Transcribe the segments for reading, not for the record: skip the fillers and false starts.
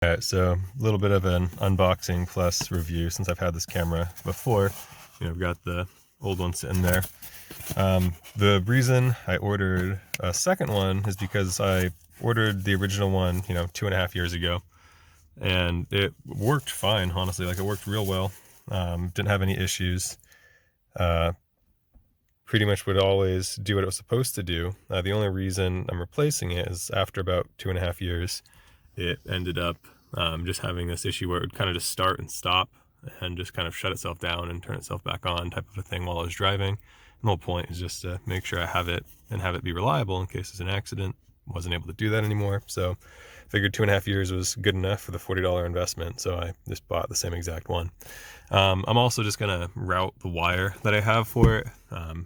Alright, so a little bit of an unboxing plus review since I've had this camera before. I've got the old one sitting there. The reason I ordered a second one is because I ordered the original one, 2.5 years ago, and it worked fine, honestly. Like, it worked real well. Didn't have any issues. Pretty much would always do what it was supposed to do. The only reason I'm replacing it is after about 2.5 years, it ended up just having this issue where it would kind of just start and stop and just kind of shut itself down and turn itself back on type of a thing while I was driving. And the whole point is just to make sure I have it and have it be reliable in case there's an accident. Wasn't able to do that anymore, so figured 2.5 years was good enough for the $40 investment, so I just bought the same exact one. I'm also just gonna route the wire that I have for it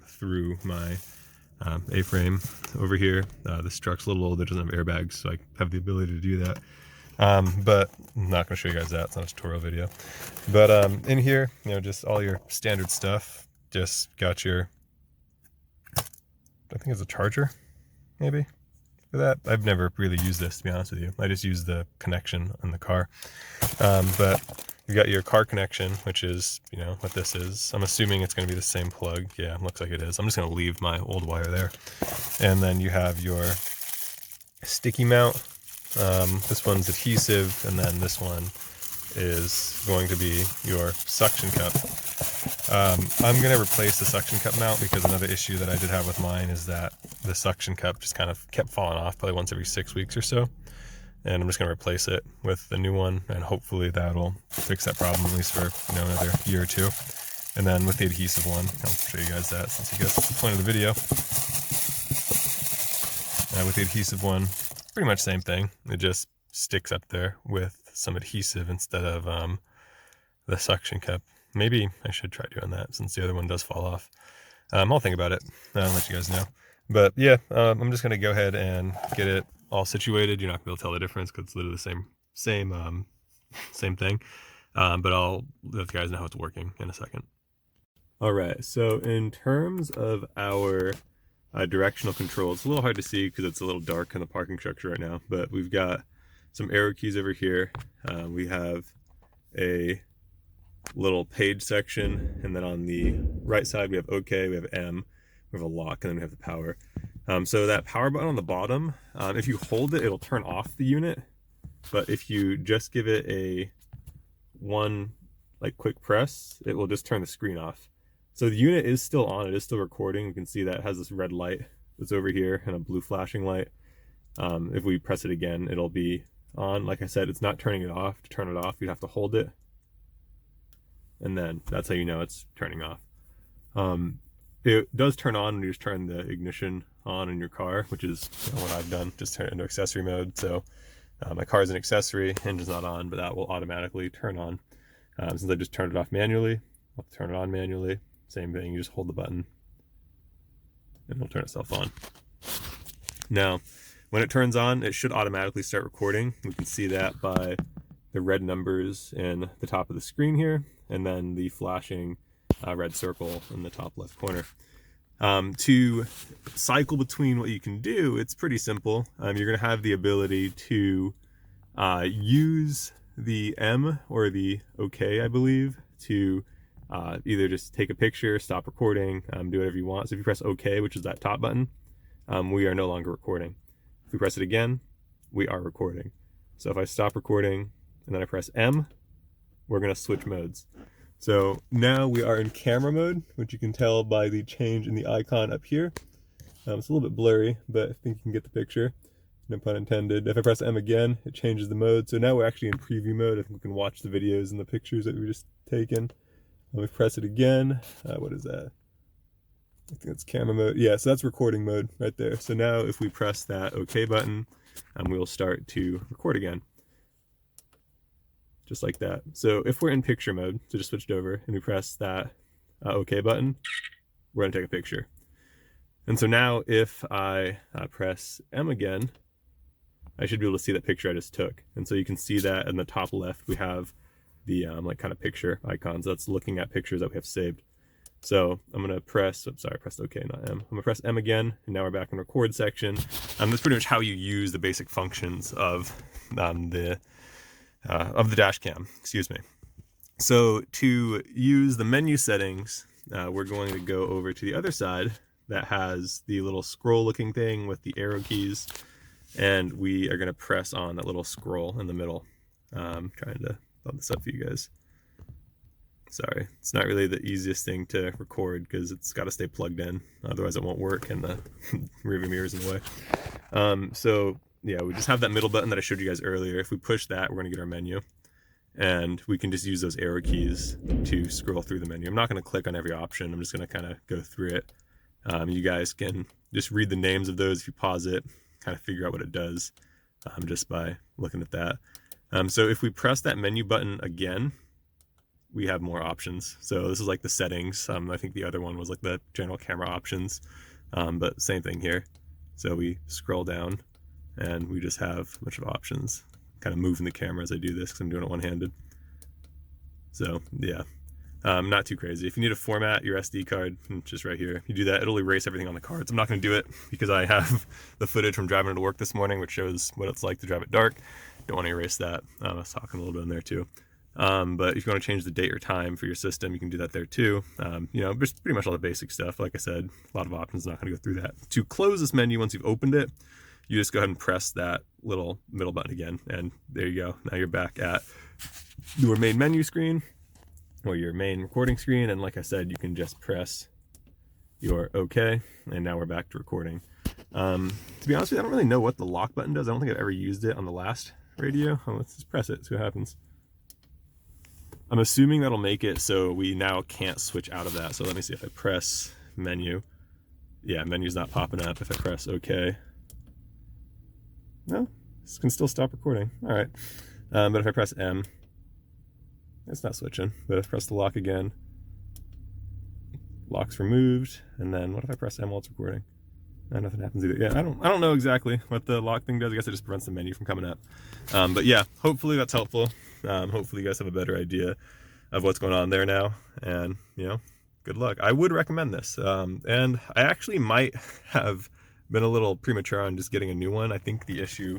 through my A-frame over here. This truck's a little old, it doesn't have airbags, so I have the ability to do that. But I'm not going to show you guys that, it's not a tutorial video. But in here, just all your standard stuff. Just got your, I think it's a charger, maybe, for that. I've never really used this, to be honest with you. I just use the connection in the car. But you got your car connection, which is, what this is. I'm assuming it's going to be the same plug. Yeah, looks like it is. I'm just going to leave my old wire there. And then you have your sticky mount. This one's adhesive, and then this one is going to be your suction cup. I'm going to replace the suction cup mount because another issue that I did have with mine is that the suction cup just kind of kept falling off probably once every 6 weeks or so. And I'm just going to replace it with a new one, and hopefully that'll fix that problem at least for another year or two. And then with the adhesive one, I'll show you guys that since you guys that's the point of the video. With the adhesive one, pretty much same thing. It just sticks up there with some adhesive instead of the suction cup. Maybe I should try doing that since the other one does fall off. I'll think about it. I'll let you guys know. But yeah, I'm just gonna go ahead and get it all situated. You're not gonna be able to tell the difference because it's literally the same thing. But I'll let you guys know how it's working in a second. All right. So in terms of our directional control, it's a little hard to see because it's a little dark in the parking structure right now. But we've got some arrow keys over here. We have a little page section, and then on the right side we have OK, we have M, we have a lock, and then we have the power. So that power button on the bottom, if you hold it, it'll turn off the unit, but if you just give it a quick press, it will just turn the screen off. So the unit is still on, it is still recording. You can see that it has this red light that's over here and a blue flashing light. If we press it again, it'll be on. Like I said, it's not turning it off. To turn it off, you'd have to hold it, and then that's how you know it's turning off. It does turn on when you just turn the ignition on in your car, which is what I've done, just turn it into accessory mode. So my car is an accessory, engine's not on, but that will automatically turn on. Since I just turned it off manually, I'll turn it on manually. Same thing, you just hold the button and it'll turn itself on. Now, when it turns on, it should automatically start recording. We can see that by the red numbers in the top of the screen here, and then the flashing red circle in the top left corner. To cycle between what you can do, it's pretty simple. You're going to have the ability to use the M or the OK, I believe, to either just take a picture, stop recording, do whatever you want. So if you press OK, which is that top button, we are no longer recording. If we press it again, we are recording. So if I stop recording and then I press M, we're going to switch modes. So now we are in camera mode, which you can tell by the change in the icon up here. It's a little bit blurry, but I think you can get the picture. No pun intended. If I press M again, it changes the mode. So now we're actually in preview mode. I think we can watch the videos and the pictures that we just taken. Let me press it again. What is that? I think it's camera mode. Yeah, so that's recording mode right there. So now if we press that OK button, we will start to record again. Just like that. So if we're in picture mode, so just switched over, and we press that OK button, we're going to take a picture. And so now if I press M again, I should be able to see that picture I just took. And so you can see that in the top left, we have the kind of picture icons. That's looking at pictures that we have saved. So I'm going to press, I pressed OK, not M. I'm going to press M again, and now we're back in record section. That's pretty much how you use the basic functions of the of the dash cam, excuse me. So to use the menu settings, we're going to go over to the other side that has the little scroll looking thing with the arrow keys, and we are going to press on that little scroll in the middle. Trying to bump this up for you guys. Sorry, it's not really the easiest thing to record because it's got to stay plugged in, otherwise it won't work and the rearview mirror is in the way. So yeah, we just have that middle button that I showed you guys earlier. If we push that, we're going to get our menu, and we can just use those arrow keys to scroll through the menu. I'm not going to click on every option. I'm just going to kind of go through it. You guys can just read the names of those if you pause it, kind of figure out what it does just by looking at that. So if we press that menu button again, we have more options. So this is like the settings. I think the other one was like the general camera options, but same thing here. So we scroll down and we just have a bunch of options. Kind of moving the camera as I do this because I'm doing it one-handed. So yeah, not too crazy. If you need to format your SD card, just right here, you do that, it'll erase everything on the cards. I'm not going to do it because I have the footage from driving to work this morning, which shows what it's like to drive at dark. Don't want to erase that. I was talking a little bit in there too. But if you want to change the date or time for your system, you can do that there too. You know, just pretty much all the basic stuff. Like I said, a lot of options, not going to go through that. To close this menu, once you've opened it, you just go ahead and press that little middle button again, and there you go. Now you're back at your main menu screen or your main recording screen, and like I said, you can just press your OK, and now we're back to recording. To be honest with you, I don't really know what the lock button does. I don't think I've ever used it on the last radio. Let's just press it, see what happens. I'm assuming that'll make it so we now can't switch out of that. So let me see if I press menu. Yeah, menu's not popping up. If I press OK, no, this can still stop recording. All right. But if I press M, it's not switching. But if I press the lock again, lock's removed. And then what if I press M while it's recording? Nothing happens either. Yeah, I don't know exactly what the lock thing does. I guess it just prevents the menu from coming up. But yeah, hopefully that's helpful. Hopefully you guys have a better idea of what's going on there now. And, you know, good luck. I would recommend this. And I actually might have been a little premature on just getting a new one. I think the issue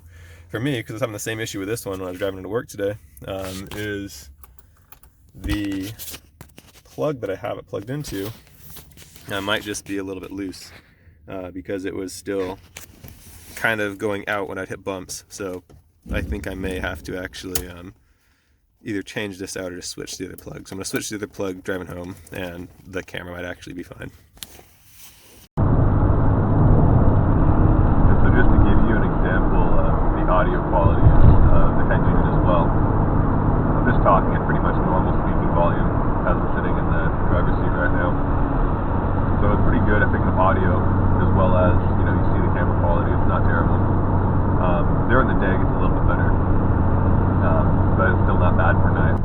for me, because I was having the same issue with this one when I was driving into work today, is the plug that I have it plugged into might just be a little bit loose. Because it was still kind of going out when I'd hit bumps. So I think I may have to actually either change this out or just switch to the other plug. So I'm going to switch to the other plug driving home, and the camera might actually be fine. So just to give you an example of the audio quality of the head unit as well, I'm just talking at pretty much normal speaking volume as I'm sitting in the driver's seat right now. So it's pretty good at picking up audio, as well as, you know, you see the camera quality, it's not terrible. During the day it gets a little bit better, but it's still not bad for night.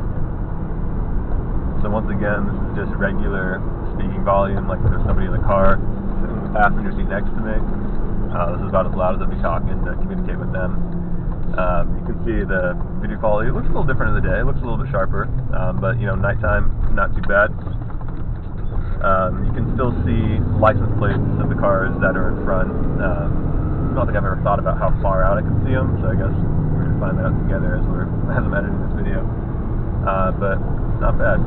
So once again, this is just regular speaking volume, like if there's somebody in the car sitting in the passenger seat next to me. This is about as loud as I'll be talking to communicate with them. You can see the video quality. It looks a little different in the day, it looks a little bit sharper, but you know, nighttime, not too bad. You can still see license plates of the cars that are in front. I don't think I've ever thought about how far out I can see them, so I guess we're going to find that out together as I'm editing this video. But not bad.